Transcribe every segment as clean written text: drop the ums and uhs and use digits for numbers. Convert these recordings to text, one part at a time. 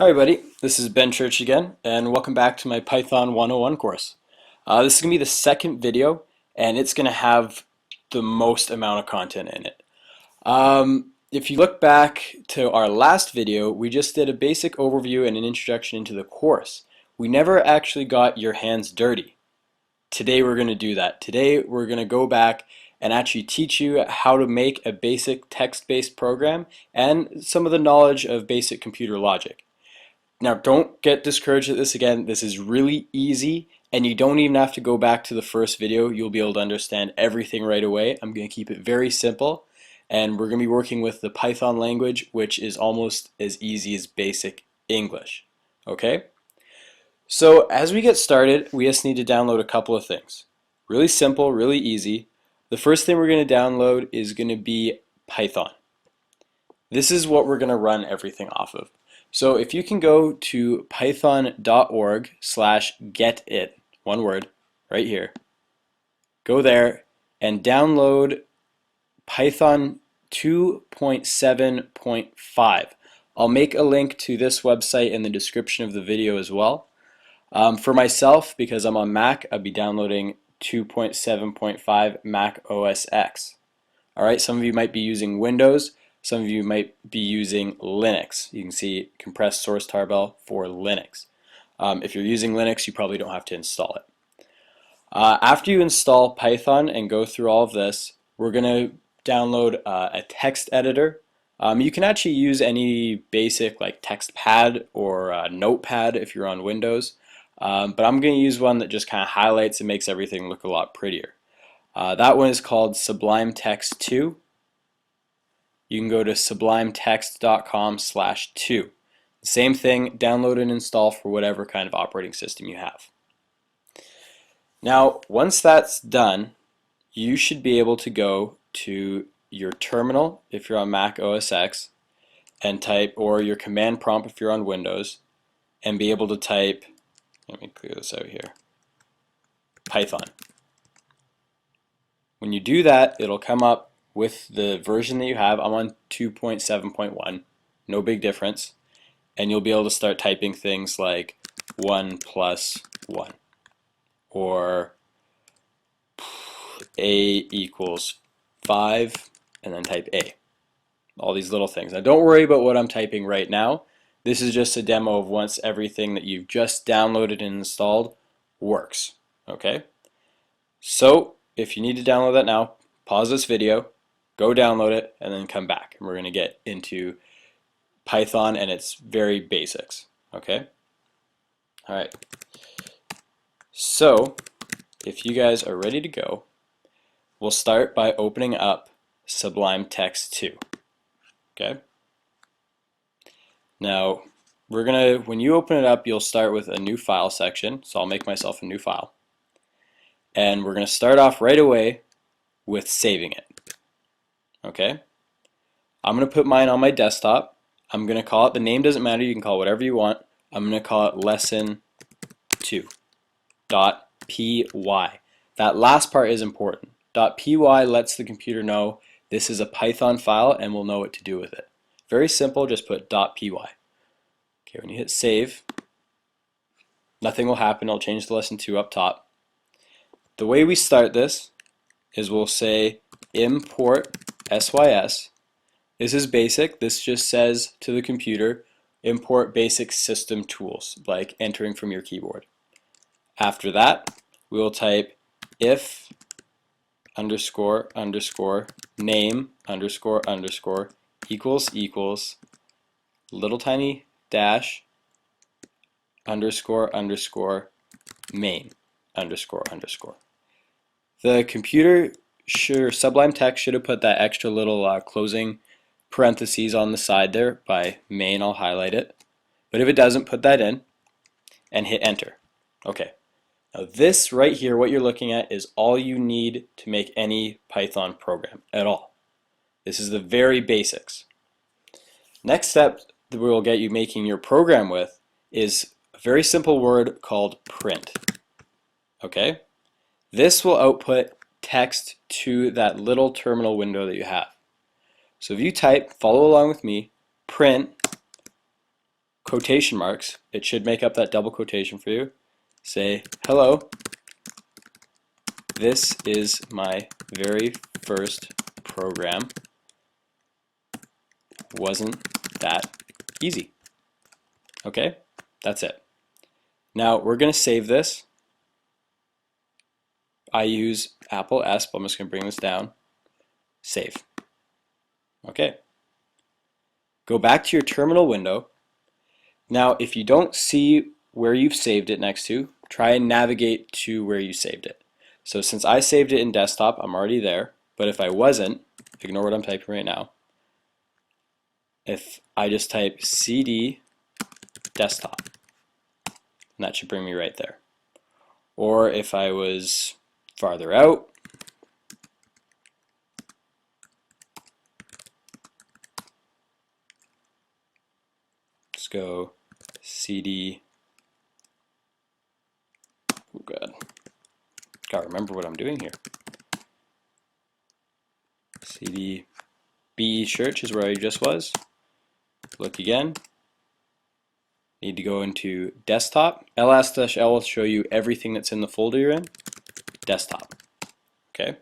Hi everybody, this is Ben Church again, and welcome back to my Python 101 course. This is going to be the second video, and it's going to have the most amount of content in it. If you look back to our last video, we just did a basic overview and an introduction into the course. We never actually got your hands dirty. Today we're going to do that. Today we're going to go back and actually teach you how to make a basic text-based program and some of the knowledge of basic computer logic. Now, don't get discouraged at this again. This is really easy, and you don't even have to go back to the first video. You'll be able to understand everything right away. I'm going to keep it very simple, and we're going to be working with the Python language, which is almost as easy as basic English. Okay? So as we get started, we just need to download a couple of things. Really simple, really easy. The first thing we're going to download is going to be Python. This is what we're going to run everything off of. So if you can go to python.org/getit, one word, right here, go there and download Python 2.7.5. I'll make a link to this website in the description of the video as well. For myself, because I'm on Mac, I'll be downloading 2.7.5 Mac OS X. Alright, some of you might be using Windows. Some of you might be using Linux. You can see compressed source tarball for Linux. If you're using Linux, you probably don't have to install it. After you install Python and go through all of this, we're going to download a text editor. You can actually use any basic like TextPad or Notepad if you're on Windows, but I'm going to use one that just kind of highlights and makes everything look a lot prettier. That one is called Sublime Text 2. You can go to sublimetext.com/2. Same thing, download and install for whatever kind of operating system you have. Now, once that's done, you should be able to go to your terminal if you're on Mac OS X and type, or your command prompt if you're on Windows, and be able to type, let me clear this out here, Python. When you do that, it'll come up with the version that you have. I'm on 2.7.1, no big difference, and you'll be able to start typing things like 1 plus 1 or A equals 5 and then type A. All these little things. Now don't worry about what I'm typing right now. This is just a demo of once everything that you've just downloaded and installed works. Okay? So if you need to download that now, pause this video, go download it, and then come back. And we're going to get into Python and its very basics. Okay? Alright. So, if you guys are ready to go, we'll start by opening up Sublime Text 2. Okay? Now, when you open it up, you'll start with a new file section. So I'll make myself a new file. And we're going to start off right away with saving it. Okay? I'm going to put mine on my desktop. I'm going to call it, the name doesn't matter, you can call it whatever you want. I'm going to call it lesson2.py. That last part is important. .py lets the computer know this is a Python file and we'll know what to do with it. Very simple, just put .py. Okay, when you hit save, nothing will happen. I'll change the lesson2 up top. The way we start this is we'll say import sys. This is basic. This just says to the computer, import basic system tools, like entering from your keyboard. After that, we will type if underscore underscore name underscore underscore equals equals little tiny dash underscore underscore main underscore underscore. The computer Sublime Text should have put that extra little closing parentheses on the side there. By main, I'll highlight it. But if it doesn't, put that in and hit enter. Okay. Now this right here, what you're looking at, is all you need to make any Python program at all. This is the very basics. Next step that we will get you making your program with is a very simple word called print. Okay? This will output text to that little terminal window that you have. So if you type, follow along with me, print quotation marks, it should make up that double quotation for you. Say, hello, this is my very first program. Wasn't that easy? Okay, that's it. Now we're going to save this. I use Apple S, but I'm just going to bring this down. Save. Okay. Go back to your terminal window. Now, if you don't see where you've saved it next to, try and navigate to where you saved it. So since I saved it in desktop, I'm already there. But if I wasn't, ignore what I'm typing right now. If I just type cd desktop, and that should bring me right there. Or if I was farther out, let's go cd, oh god, gotta remember what I'm doing here. cd be search is where I just was. Look again. Need to go into desktop. ls-l will show you everything that's in the folder you're in. Desktop. Okay.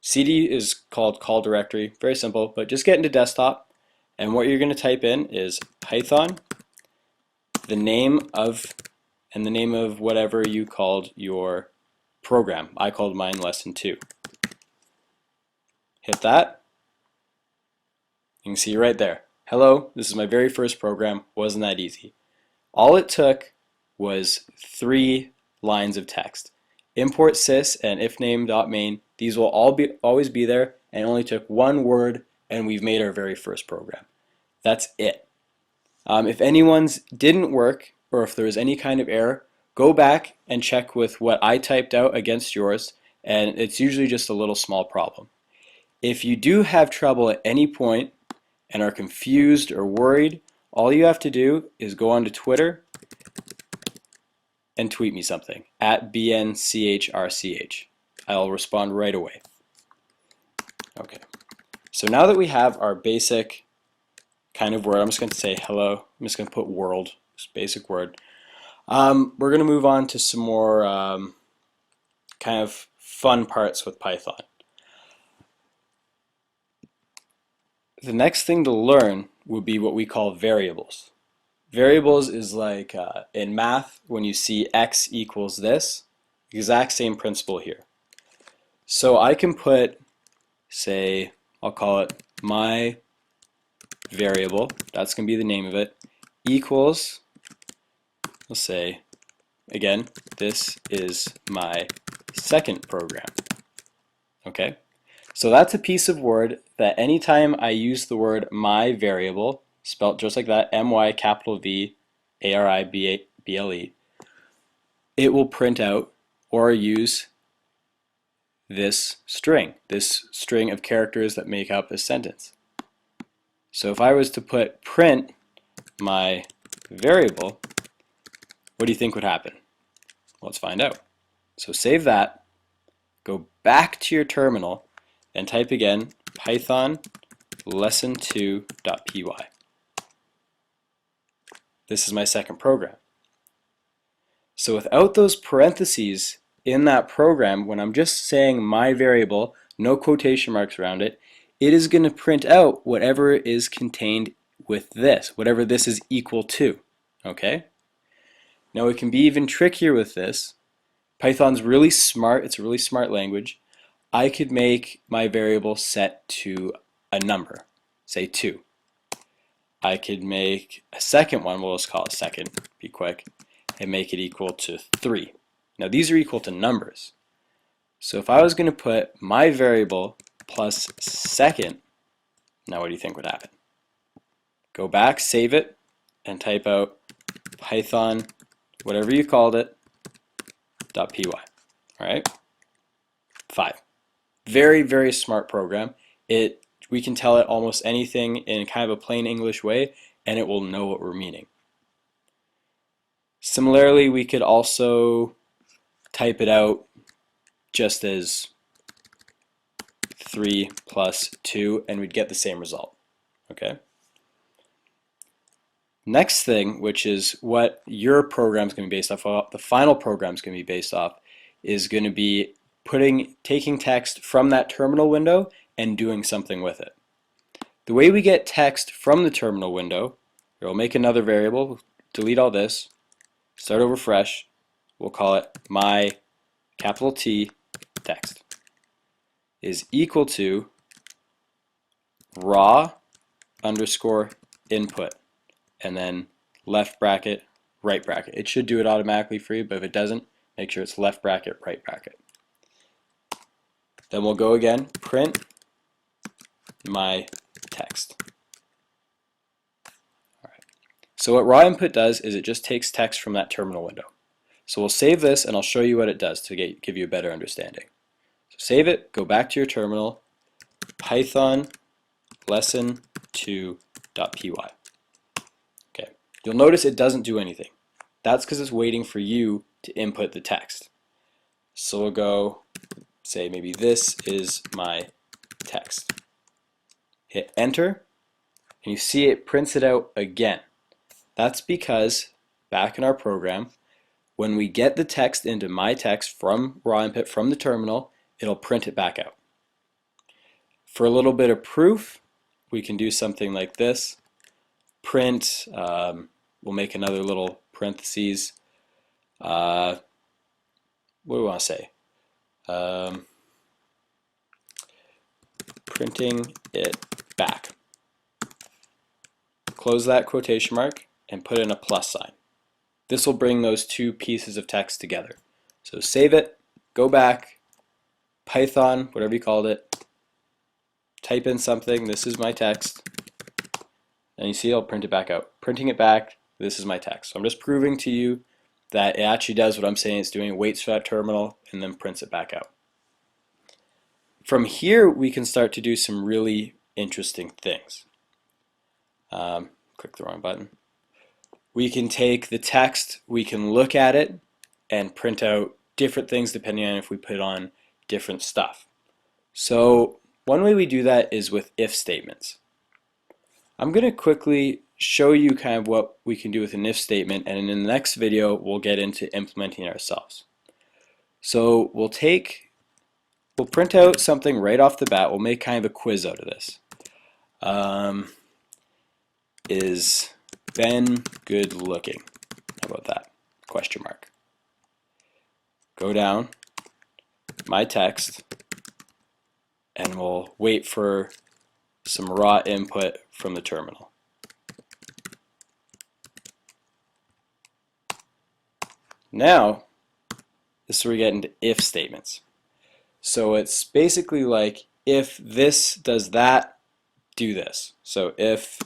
cd is called call directory. Very simple, but just get into desktop, and what you're going to type in is Python, the name of whatever you called your program. I called mine lesson 2. Hit that. You can see right there. Hello, this is my very first program. Wasn't that easy? All it took was 3 lines of text. Import sys and ifname.main. These will always be there, and it only took 1 word, and we've made our very first program. That's it. If anyone's didn't work, or if there was any kind of error, go back and check with what I typed out against yours, and it's usually just a little small problem. If you do have trouble at any point and are confused or worried, all you have to do is go onto Twitter and tweet me something at BNCHRCH. I'll respond right away. Okay, so now that we have our basic kind of word, I'm just going to say hello. I'm just going to put world, just basic word. We're going to move on to some more kind of fun parts with Python. The next thing to learn would be what we call variables. Variables is like in math, when you see x equals this, exact same principle here. So I can put, say, I'll call it my variable, that's going to be the name of it, equals, let's say, again, this is my second program. Okay? So that's a piece of word that anytime I use the word my variable, spelled just like that, my capital V A-R-I-B-L-E, it will print out or use this string of characters that make up a sentence. So if I was to put print my variable, what do you think would happen? Let's find out. So save that, go back to your terminal, and type again Python lesson2.py. This is my second program. So without those parentheses in that program, when I'm just saying my variable, no quotation marks around it, it is going to print out whatever is contained with this, whatever this is equal to. Okay? Now it can be even trickier with this. Python's really smart, it's a really smart language. I could make my variable set to a number, say 2. I could make a second one, we'll just call it second, be quick, and make it equal to 3. Now these are equal to numbers. So if I was going to put my variable plus second, now what do you think would happen? Go back, save it, and type out Python, whatever you called it, .py. Alright? 5. Very, very smart program. We can tell it almost anything in kind of a plain English way, and it will know what we're meaning. Similarly, we could also type it out just as 3 plus 2, and we'd get the same result. Okay? Next thing, which is what your program is going to be based off of, the final program is going to be based off, is going to be taking text from that terminal window and doing something with it. The way we get text from the terminal window, we'll make another variable, delete all this, start over fresh, we'll call it my capital T text is equal to raw underscore input, and then left bracket, right bracket. It should do it automatically for you, but if it doesn't, make sure it's left bracket, right bracket. Then we'll go again, print my text. All right. So what raw input does is it just takes text from that terminal window. So we'll save this and I'll show you what it does to give you a better understanding. So save it, go back to your terminal, Python lesson2.py. Okay, you'll notice it doesn't do anything. That's because it's waiting for you to input the text. So we'll go say maybe this is my text. Hit enter and you see it prints it out again. That's because back in our program, when we get the text into my text from raw input from the terminal, it'll print it back out. For a little bit of proof, we can do something like this. Print, we'll make another little parentheses. What do we want to say? Printing it back. Close that quotation mark and put in a plus sign. This will bring those two pieces of text together. So save it, go back, Python, whatever you called it, type in something, this is my text, and you see I'll print it back out. Printing it back, this is my text. So I'm just proving to you that it actually does what I'm saying it's doing, waits for that terminal, and then prints it back out. From here, we can start to do some really interesting things. Click the wrong button. We can take the text, we can look at it, and print out different things depending on if we put on different stuff. So one way we do that is with if statements. I'm going to quickly show you kind of what we can do with an if statement, and in the next video we'll get into implementing it ourselves. So we'll print out something right off the bat. We'll make kind of a quiz out of this. Is Ben good looking? How about that? Question mark. Go down, my text, and we'll wait for some raw input from the terminal. Now, this is where we get into if statements. So it's basically like if this does that, do this. So if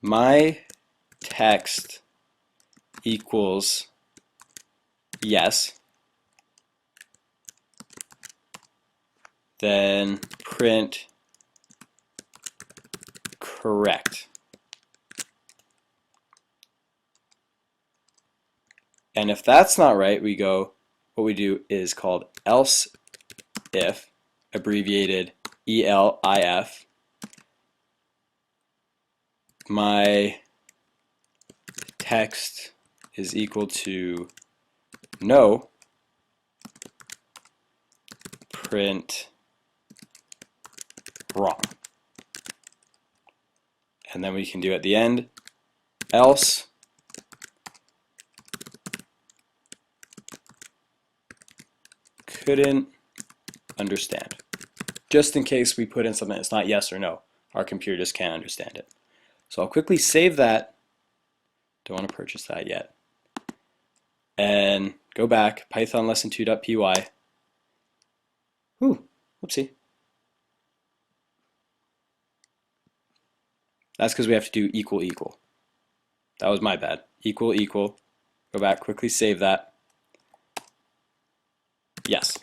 my text equals yes, then print correct. And if that's not right, what we do is called else if, abbreviated ELIF. My text is equal to no, print wrong. And then we can do at the end, else couldn't understand. Just in case we put in something that's not yes or no. Our computer just can't understand it. So I'll quickly save that. Don't want to purchase that yet. And go back, Python lesson2.py. Ooh, whoopsie. That's because we have to do equal equal. That was my bad. Equal equal. Go back, quickly save that. Yes.